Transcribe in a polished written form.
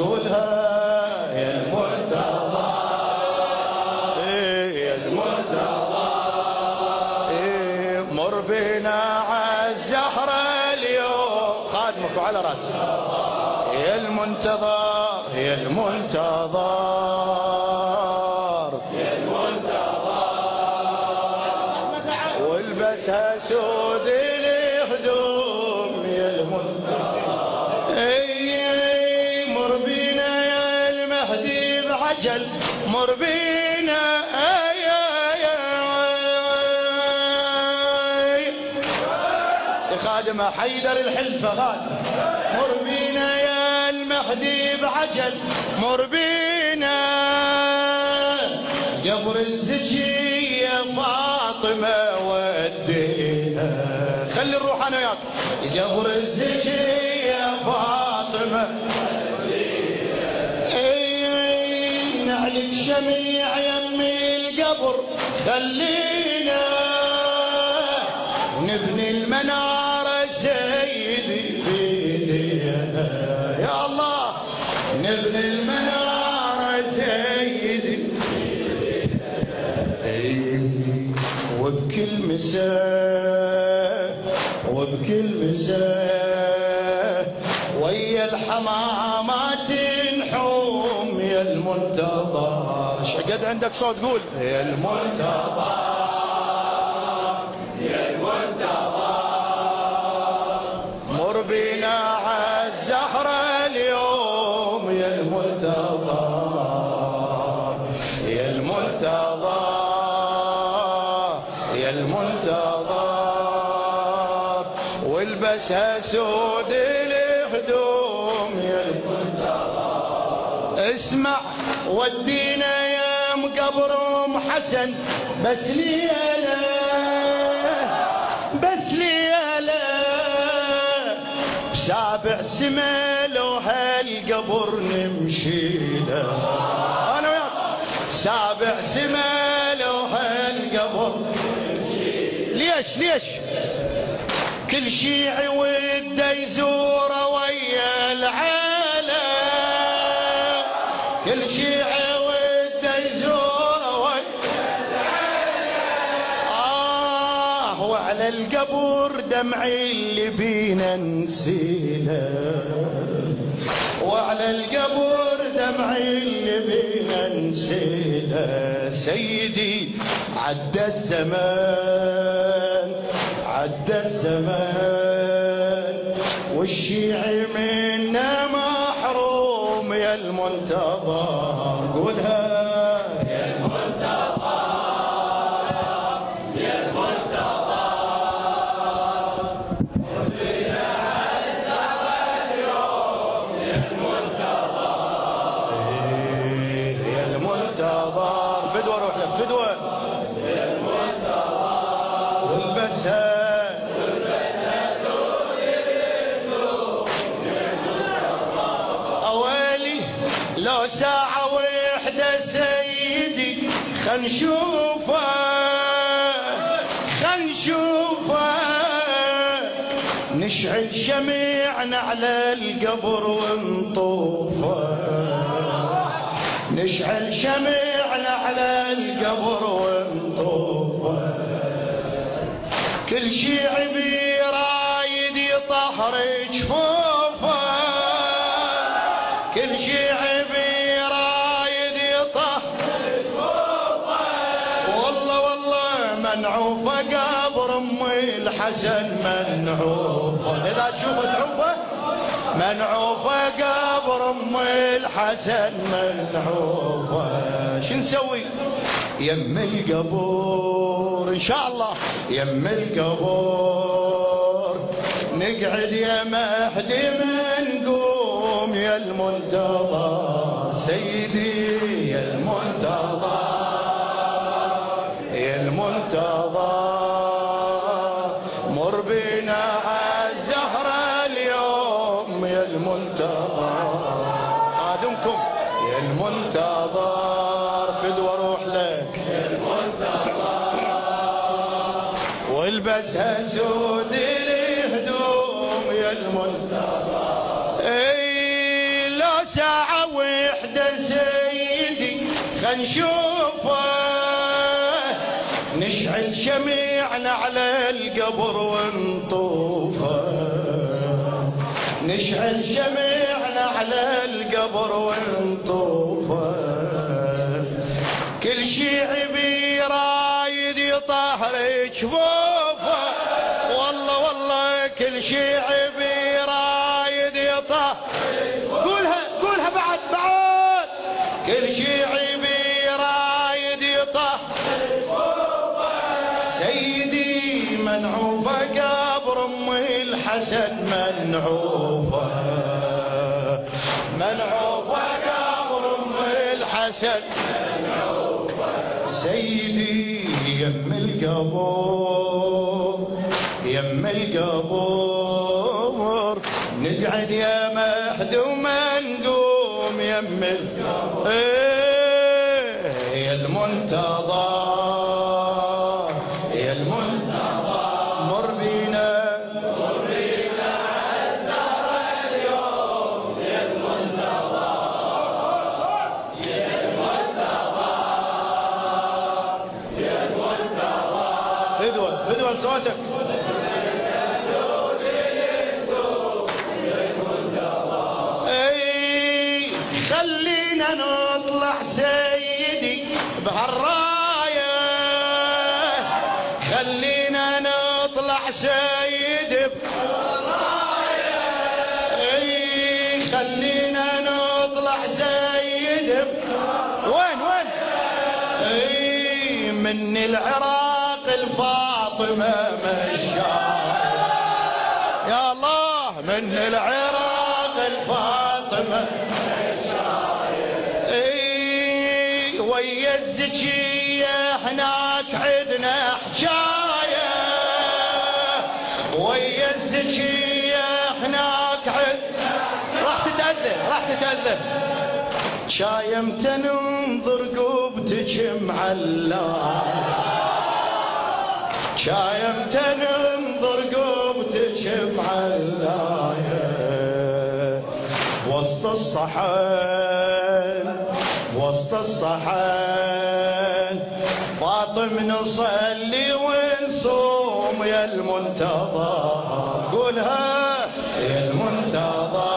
قولها يا المرتضى، يا المرتضى، مر بنا عالزهرة اليوم، خادمك وعلى راسي يا المنتظر، يا المنتظر، يا المنتظر، والبسها سود الهدوم يا المنتظر. مر بينا يا المهدي بعجل، مر بينا خادم حيدر الحلفة خادم، مر بينا يا المهدي بعجل، مر بينا قبر الزكية فاطمة ودينا، خلي الروح انا وياك، قبر الزكية فاطمة ودينا، نعلق شميع يمي القبر خلينا، نبني المنارة سيدي بيدينا، يا الله نبني المنارة سيدي بيدينا، وبكل مساء وبكل مساء ويا الحمامات نحوم يا المنتظر. ايش قد عندك صوت قول يا المنتظر، مر بينا عالزهرة اليوم يا المنتظر، يا المنتظر، يا المنتظر، والبسها سود الهدوم يا المنتظر. اسمع ودينا يا مقبر ام حسن، بس لي انا، بس لي انا بسابع سما لو هالقبر نمشي له، انا وياك سابع سما لو هالقبر نمشي. ليش كل شيعي وده يزوره ويا العالم، كل شيعي وده يزوره ويا العالم، وعلى القبر دمعي اللي بينا نسيله، وعلى القبر دمعي اللي بينا نسيله، سيدي عدى الزمان، عدى الزمان، والشيعي منا محروم يا المنتظر. قولها يا المنتظر، يا المنتظر، مر بنا عالزهرة اليوم يا المنتظر، يا المنتظر، فدوة روح لك فدوة يا المنتظر، والبسها لو ساعة وحدة سيدي خنشوفه، خنشوفه، نشعل شميعنا على القبر ونطوفه، نشعل شميعنا على القبر ونطوفه، كل شيعي برايد يطهر جفوفه، كل شيعي برايد يطهر جفوفه، والله والله منعوفه قبر ام الحسن منعوفه، اذا تشوف تعوفه منعوفه قبر ام الحسن منعوفه. شو نسوي يم القبور ان شاء الله، يم القبور نقعد يا مهدي منقوم يا المنتظر، سيدي يا المنتظر، يا المنتظر، مر بنا عالزهرة اليوم يا المنتظر، خادمكم يا المنتظر، فدوة روح لك يا المنتظر، والبسها سود الهدوم يا المنتظر. لا ساعة وحدة سيدي خنشوفه، نشعل شمعنا على القبر ونطوفه، نشعل شمعنا على القبر ونطوفه، كل شيعي رايد يطهر جفوفه، والله والله كل شيعي رايد يطهر، قولها قولها بعد بعد، كل شيعي رايد يطهر سيدي منعوفه قبر ام الحسن، منعوفه منعوفه قبر ام الحسن سيدي يم القبور يم القبور، نقعد يا مهد وما نقوم يم القبور، يا المنتظر يا المنتظر مر بينا عالزهر اليوم، يا المنتظر يا المنتظر يا المنتظر، فدوى فدوى صوتك، خلينا نطلع سيدي بهالراية، خلينا نطلع سيدي بهالراية، خلينا نطلع سيدي وين وين من العراق الفاطمة مشاية، يا الله من العراق الفاطمة ويا الزكية هناك عدنا حجاية، ويا الزكية هناك عدنا، راح تتأذى راح تتأذى، شايم تنظر قبتك معلقة، شايم تنظر قبتك معلقة، وسط الصحن وسط الصحن فاطم نصلي ونصوم يا المنتظر، قولها يا المنتظر